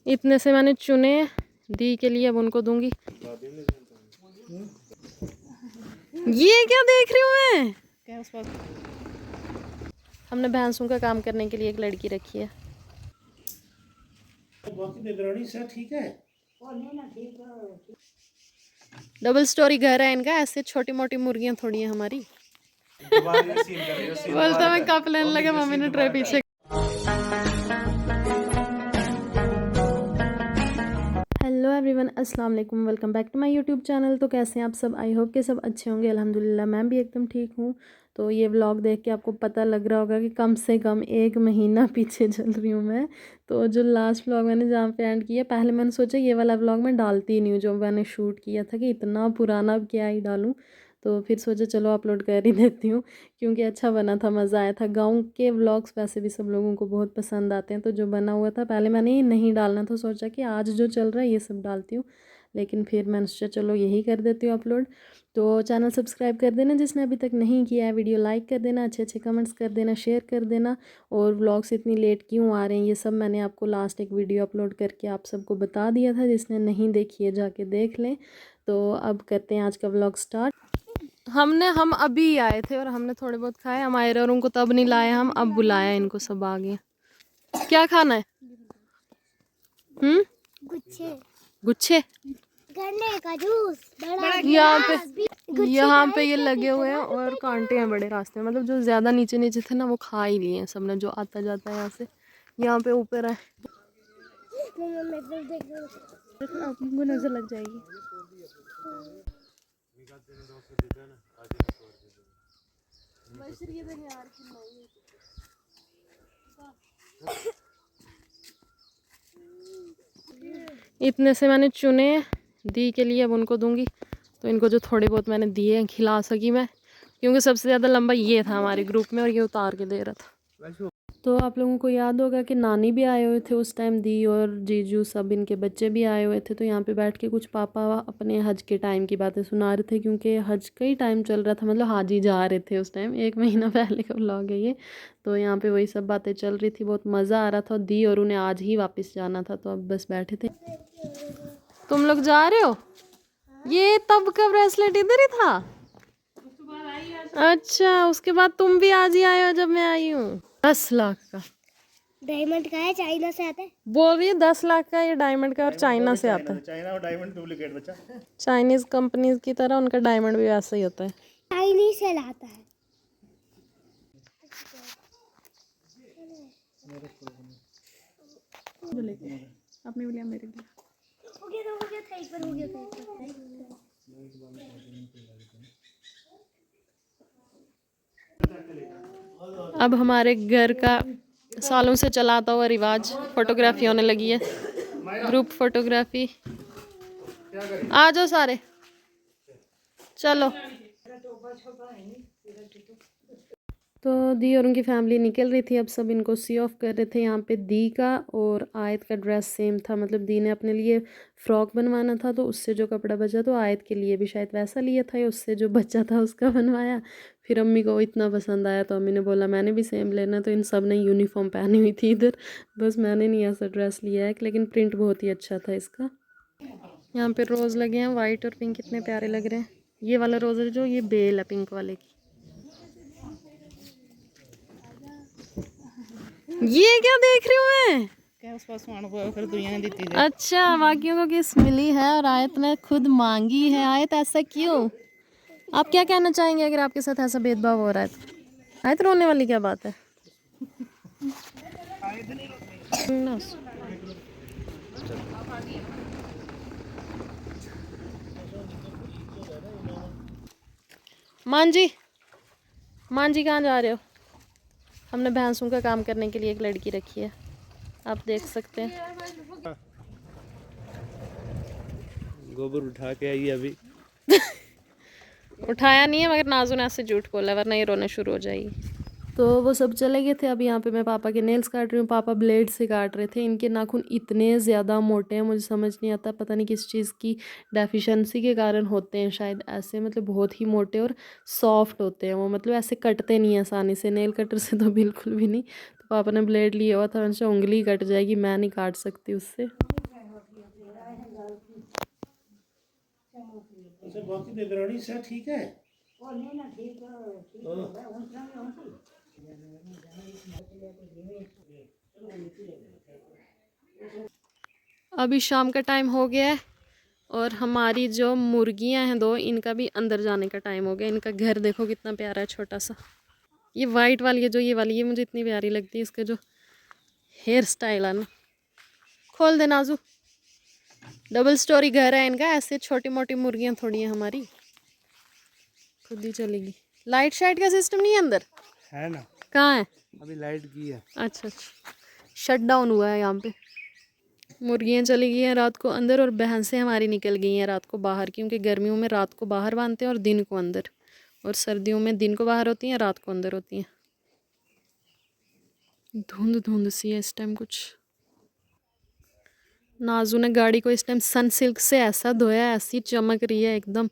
इतने से मैंने चुने दी के लिए, अब उनको दूंगी। ये क्या देख रही हूँ मैं? क्या उस पर हमने भैंसों का काम करने के लिए एक लड़की रखी है। ठीक है। डबल स्टोरी घर है इनका, ऐसे छोटी मोटी मुर्गियां थोड़ी है हमारी। बोलता मैं कप लेने लगा, मम्मी ने ट्रे पीछे। हेलो एवरीवन, अस्सलाम वालेकुम, welcome back to my YouTube channel. तो कैसे हैं आप सब? आई होप कि सब अच्छे होंगे। अल्हम्दुलिल्लाह मैं भी एकदम ठीक हूँ। तो ये व्लॉग देख के आपको पता लग रहा होगा कि कम से कम 1 महीना पीछे चल रही हूँ मैं। तो जो लास्ट व्लॉग मैंने जहाँ पे एंड किया, पहले मैंने सोचा ये वाला व्लॉग मैं डालती ही नहीं हूँ, जो मैंने शूट किया था, कि इतना पुराना अब क्या ही डालूँ। तो फिर सोचा चलो अपलोड कर ही देती हूँ, क्योंकि अच्छा बना था, मज़ा आया था। गाँव के व्लॉग्स वैसे भी सब लोगों को बहुत पसंद आते हैं। तो जो बना हुआ था, पहले मैंने ये नहीं डालना था, सोचा कि आज जो चल रहा है ये सब डालती हूँ, लेकिन फिर मैंने सोचा चलो यही कर देती हूँ अपलोड। तो चैनल सब्सक्राइब कर देना जिसने अभी तक नहीं किया है, वीडियो लाइक कर देना, अच्छे अच्छे कमेंट्स कर देना, शेयर कर देना। और व्लॉग्स इतनी लेट क्यों आ रहे हैं, ये सब मैंने आपको लास्ट एक वीडियो अपलोड करके आप सबको बता दिया था। जिसने नहीं देखी है जाके देख लें। तो अब करते हैं आज का व्लॉग स्टार्ट। हम अभी आए थे और हमने थोड़े बहुत खाए। हम आए और उनको तब नहीं लाए, हम अब बुलाया इनको, सब आ गए। क्या खाना है? गुच्छे गुच्छे, गन्ने का जूस यहाँ पे ये लगे हुए हैं और कांटे हैं बड़े रास्ते में। मतलब जो ज्यादा नीचे नीचे थे ना, वो खा ही लिए हैं सबने, जो आता जाता है यहाँ से। यहाँ पे ऊपर है, आपको नजर लग जाएगी। इतने से मैंने चुने दी के लिए, अब उनको दूंगी। तो इनको जो थोड़े बहुत मैंने दिए हैं, खिला सकी मैं, क्योंकि सबसे ज़्यादा लंबा ये था हमारे ग्रुप में और ये उतार के दे रहा था। तो आप लोगों को याद होगा कि नानी भी आए हुए थे उस टाइम, दी और जीजू सब, इनके बच्चे भी आए हुए थे। तो यहाँ पे बैठ के कुछ पापा अपने हज के टाइम की बातें सुना रहे थे, क्योंकि हज का ही टाइम चल रहा था, मतलब हाजी जा रहे थे उस टाइम, 1 महीना पहले का व्लॉग है ये। तो यहाँ पे वही सब बातें चल रही थी, बहुत मज़ा आ रहा था। दी और उन्हें आज ही वापस जाना था, तो अब बस बैठे थे। तुम लोग जा रहे हो? ये तब का ब्रेसलेट इधर ही था? अच्छा, उसके बाद तुम भी आज ही आए हो जब मैं आई हूँ। 10 लाख का डायमंड का है, चाइना से आता है। बोल रही है 10 लाख का ये डायमंड का, और चाइना से आता है। चाइना और डायमंड डुप्लीकेट बच्चा। चाइनीज कंपनीज की तरह उनका डायमंड भी वैसा ही होता है। चाइनीज से लाता है। आपने लिया, मेरे लिए हो गया था एक बार, हो गया था। अब हमारे घर का सालों से चला आता हुआ रिवाज, फोटोग्राफी होने लगी है, ग्रुप फोटोग्राफी। आ जाओ सारे, चलो। तो दी और उनकी फैमिली निकल रही थी, अब सब इनको सी ऑफ कर रहे थे। यहाँ पे दी का और आयत का ड्रेस सेम था, मतलब दी ने अपने लिए फ़्रॉक बनवाना था, तो उससे जो कपड़ा बचा तो आयत के लिए भी शायद वैसा लिया था, या उससे जो बचा था उसका बनवाया। फिर अम्मी को इतना पसंद आया, तो अम्मी ने बोला मैंने भी सेम लेना। तो इन सब ने यूनिफॉर्म पहनी हुई थी इधर, बस मैंने नहीं ऐसा ड्रेस लिया है, लेकिन प्रिंट बहुत ही अच्छा था इसका। यहाँ पे रोज़ लगे हैं, वाइट और पिंक, कितने प्यारे लग रहे हैं। ये वाला रोज़ है जो, ये बेल है पिंक वाले की। ये क्या देख रही हूँ मैं? क्या उस पास फिर दुनिया ने दी थी। अच्छा, बाकियों को किस मिली है और आयत ने खुद मांगी है। आयत ऐसा क्यों? आप क्या कहना चाहेंगे अगर आपके साथ ऐसा भेदभाव हो रहा है तो? आयत रोने वाली क्या बात है? मान जी कहाँ जा रहे हो? हमने भैंसों का काम करने के लिए एक लड़की रखी है, आप देख सकते हैं। गोबर उठा के आई अभी। उठाया नहीं है, मगर नाजू ने ऐसे झूठ बोला, वरना ये रोना शुरू हो जाएगी। तो वो सब चले गए थे। अब यहाँ पे मैं पापा के नेल्स काट रही हूँ। पापा ब्लेड से काट रहे थे। इनके नाखून इतने ज़्यादा मोटे हैं, मुझे समझ नहीं आता, पता नहीं किस चीज़ की डेफिशिएंसी के कारण होते हैं शायद ऐसे, मतलब बहुत ही मोटे और सॉफ्ट होते हैं वो, मतलब ऐसे कटते नहीं हैं आसानी से, नेल कटर से तो बिल्कुल भी नहीं। तो पापा ने ब्लेड लिया हुआ था, उनसे उंगली कट जाएगी, मैं नहीं काट सकती उससे। ठीक है। अभी शाम का टाइम हो गया है और हमारी जो मुर्गियां हैं दो, इनका भी अंदर जाने का टाइम हो गया। इनका घर देखो कितना प्यारा है, छोटा सा। ये वाइट वाली है जो, ये वाली, ये मुझे इतनी प्यारी लगती है। इसका जो हेयर स्टाइल है ना, खोल दे नाजू। डबल स्टोरी घर है इनका, ऐसे छोटी मोटी मुर्गियां थोड़ी हैं हमारी, खुद ही चलेगी। लाइट शाइट का सिस्टम नहीं है अंदर? है ना, कहाँ है? अभी लाइट की है। अच्छा अच्छा, शट डाउन हुआ है यहाँ पे। मुर्गियाँ चली गई हैं रात को अंदर और भैंसें हमारी निकल गई हैं रात को बाहर, क्योंकि गर्मियों में रात को बाहर बांधते हैं और दिन को अंदर, और सर्दियों में दिन को बाहर होती हैं, रात को अंदर होती हैं। धुंध धुंध सी है इस टाइम कुछ। नाजू ने गाड़ी को इस टाइम सन सिल्क से ऐसा धोया, ऐसी चमक रही है एकदम।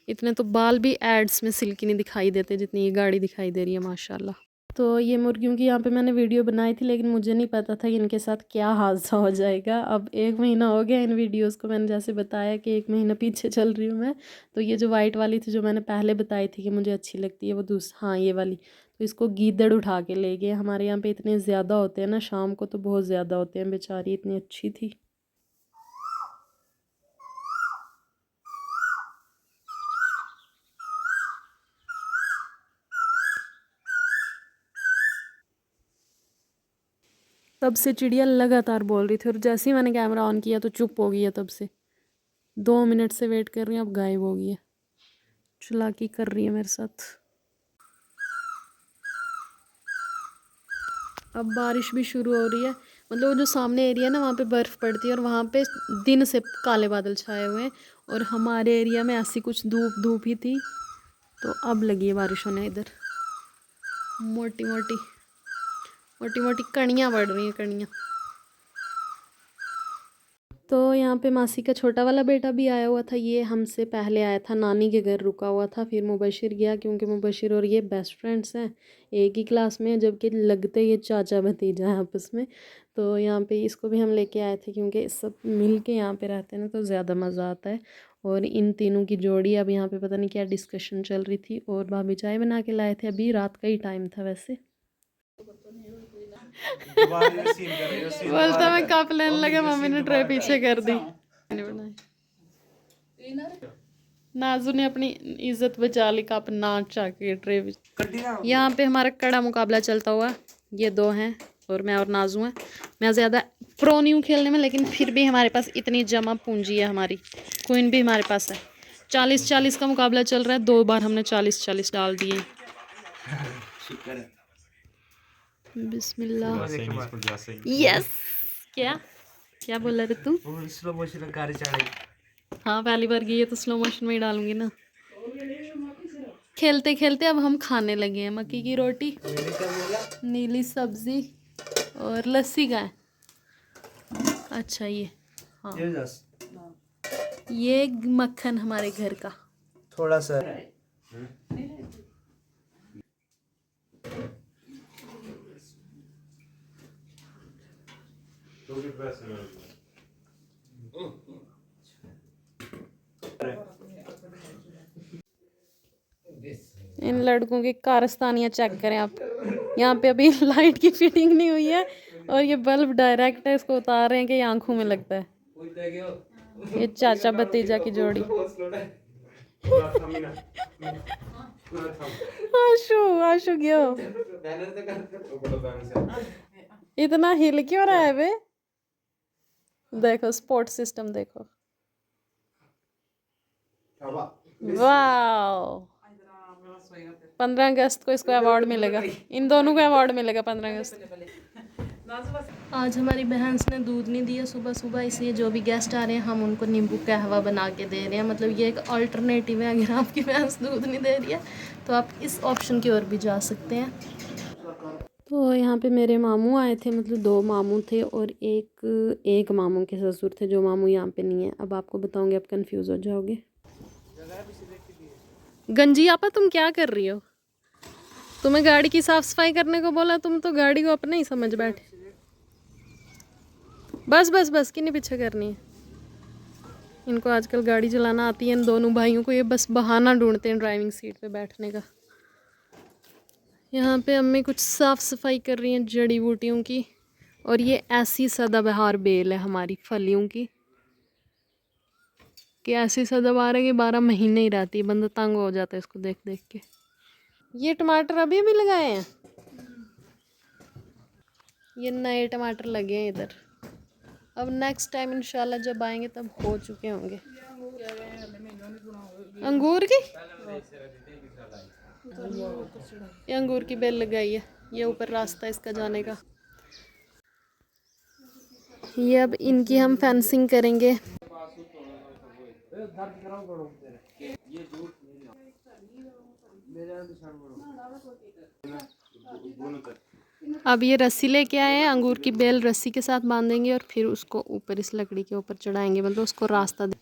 इतने तो बाल भी एड्स में सिल्की नहीं दिखाई देते जितनी ये गाड़ी दिखाई दे रही है माशाल्लाह। तो ये मुर्गियों की यहाँ पे मैंने वीडियो बनाई थी, लेकिन मुझे नहीं पता था कि इनके साथ क्या हादसा हो जाएगा। अब 1 महीना हो गया इन वीडियोस को, मैंने जैसे बताया कि 1 महीना पीछे चल रही हूँ मैं। तो ये जो वाइट वाली थी जो मैंने पहले बताई थी कि मुझे अच्छी लगती है, वो हाँ ये वाली, तो इसको गीदड़ उठा के ले गए। हमारे यहाँ पे इतने ज़्यादा होते हैं ना, शाम को तो बहुत ज़्यादा होते हैं। बेचारी इतनी अच्छी थी। तब से चिड़िया लगातार बोल रही थी और जैसे ही मैंने कैमरा ऑन किया तो चुप हो गई है। तब से 2 मिनट से वेट कर रही हूँ, अब गायब हो गई है। चालाकी कर रही है मेरे साथ। अब बारिश भी शुरू हो रही है। मतलब वो जो सामने एरिया है ना, वहाँ पे बर्फ़ पड़ती है और वहाँ पे दिन से काले बादल छाए हुए हैं, और हमारे एरिया में ऐसी कुछ धूप धूप ही थी। तो अब लगी है बारिश होने इधर। मोटी मोटी मोटी मोटी कणियाँ पड़ रही हैं, कणियाँ। तो यहाँ पे मासी का छोटा वाला बेटा भी आया हुआ था। ये हमसे पहले आया था, नानी के घर रुका हुआ था। फिर मुबशिर गया, क्योंकि मुबशिर और ये बेस्ट फ्रेंड्स हैं, एक ही क्लास में, जबकि लगते ये चाचा भतीजा हैं आपस में। तो यहाँ पे इसको भी हम लेके आए थे, क्योंकि सब मिल के यहाँ पे रहते हैं ना तो ज़्यादा मज़ा आता है। और इन तीनों की जोड़ी अब यहाँ पे पता नहीं क्या डिस्कशन चल रही थी, और भाभी चाय बना के लाए थे। अभी रात का ही टाइम था वैसे। बोलता मैं कप लेने लगा, मम्मी ने ट्रे पीछे कर दी। नाजू ने अपनी इज्जत बचा ली, कप ना चाके ट्रे। यहाँ पे हमारा कड़ा मुकाबला चलता हुआ, ये दो हैं और मैं और नाजू हैं। मैं ज़्यादा प्रो नहीं हूँ खेलने में, लेकिन फिर भी हमारे पास इतनी जमा पूंजी है। हमारी क्वीन भी हमारे पास है। 40-40 का मुकाबला चल रहा है। 2 बार हमने 40-40 डाल दिए। बिस्मिल्लाह। यस। क्या क्या बोला रे तू? स्लो मोशन गाड़ी चढ़ाई। हाँ, पहली बार की है तो स्लो मोशन में ही डालूंगी ना। खेलते खेलते अब हम खाने लगे हैं। मक्की की रोटी, नीली सब्जी और लस्सी का है। अच्छा ये, हाँ ये मक्खन हमारे घर का। थोड़ा सा इन लड़कों की कारस्तानियाँ चेक करें आप। यहाँ पे अभी लाइट की फिटिंग नहीं हुई है और ये बल्ब डायरेक्ट है, इसको उतार रहे हैं कि ये आंखों में लगता है। ये चाचा भतीजा की जोड़ी। आशु आशु क्यों इतना हिल क्यों रहा है बे? देखो स्पोर्ट सिस्टम देखो। वाह, 15 अगस्त को इसको अवार्ड मिलेगा। इन दोनों को अवार्ड मिलेगा 15 अगस्त। आज हमारी बहन ने दूध नहीं दिया सुबह सुबह, इसलिए जो भी गेस्ट आ रहे हैं हम उनको नींबू कहवा बना के दे रहे हैं। मतलब ये एक अल्टरनेटिव है। अगर आपकी भैंस दूध नहीं दे रही है तो आप इस ऑप्शन की ओर भी जा सकते हैं। तो यहाँ पे मेरे मामू आए थे, मतलब 2 मामू थे और एक मामू के ससुर थे। जो मामू यहाँ पे नहीं है, अब आपको बताऊँगी, आप कंफ्यूज हो जाओगे। गंजी आपा तुम क्या कर रही हो? तुम्हें गाड़ी की साफ सफाई करने को बोला, तुम तो गाड़ी को अपने ही समझ बैठे। बस बस बस, कितनी पीछे करनी है। इनको आजकल गाड़ी चलाना आती है इन दोनों भाइयों को, ये बस बहाना ढूंढते हैं ड्राइविंग सीट पे बैठने का। यहाँ पे अम्मी कुछ साफ़ सफाई कर रही हैं जड़ी बूटियों की। और ये ऐसी सदाबहार बेल है हमारी फलियों की कि ऐसी सदाबहार है कि 12 महीने ही रहती है, बंदा तंग हो जाता है इसको देख देख के। ये टमाटर अभी भी लगाए हैं, ये नए टमाटर लगे हैं इधर। अब नेक्स्ट टाइम इंशाल्लाह जब आएंगे तब हो चुके होंगे। अंगूर की, ये अंगूर की बेल लगाई है, ये ऊपर रास्ता इसका जाने का। ये अब इनकी हम फेंसिंग करेंगे। अब ये रस्सी लेके आए हैं, अंगूर की बेल रस्सी के साथ बांधेंगे और फिर उसको ऊपर इस लकड़ी के ऊपर चढ़ाएंगे, मतलब उसको रास्ता दे।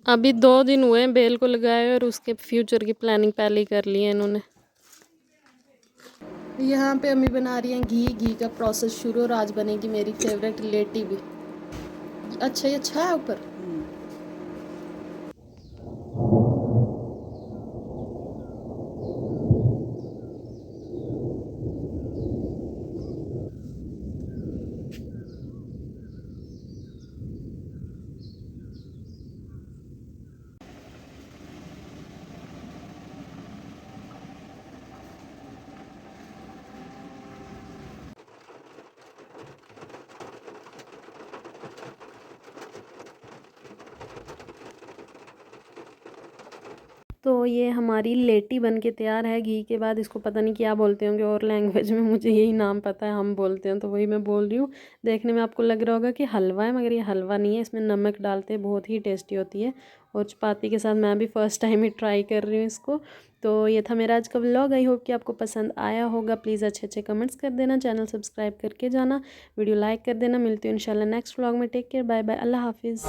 अभी 2 दिन हुए हैं बेल को लगाए और उसके फ्यूचर की प्लानिंग पहले ही कर ली है इन्होंने। यहाँ पे अम्मी बना रही हैं घी का प्रोसेस शुरू, और आज बनेगी मेरी फेवरेट लेटी भी। अच्छा, ये अच्छा है ऊपर। तो ये हमारी लेटी बन के तैयार है। घी के बाद इसको पता नहीं क्या बोलते होंगे और लैंग्वेज में, मुझे यही नाम पता है, हम बोलते हैं तो वही मैं बोल रही हूँ। देखने में आपको लग रहा होगा कि हलवा है, मगर ये हलवा नहीं है, इसमें नमक डालते हैं, बहुत ही टेस्टी होती है। और चपाती के साथ मैं भी फ़र्स्ट टाइम ही ट्राई कर रही हूँ इसको। तो ये था मेरा आज का व्लॉग। आई होप कि आपको पसंद आया होगा। प्लीज़ अच्छे अच्छे कमेंट्स कर देना, चैनल सब्सक्राइब करके जाना, वीडियो लाइक कर देना। मिलती हूँ इंशाल्लाह नेक्स्ट व्लॉग में। टेक केयर, बाय बाय, अल्लाह हाफिज़।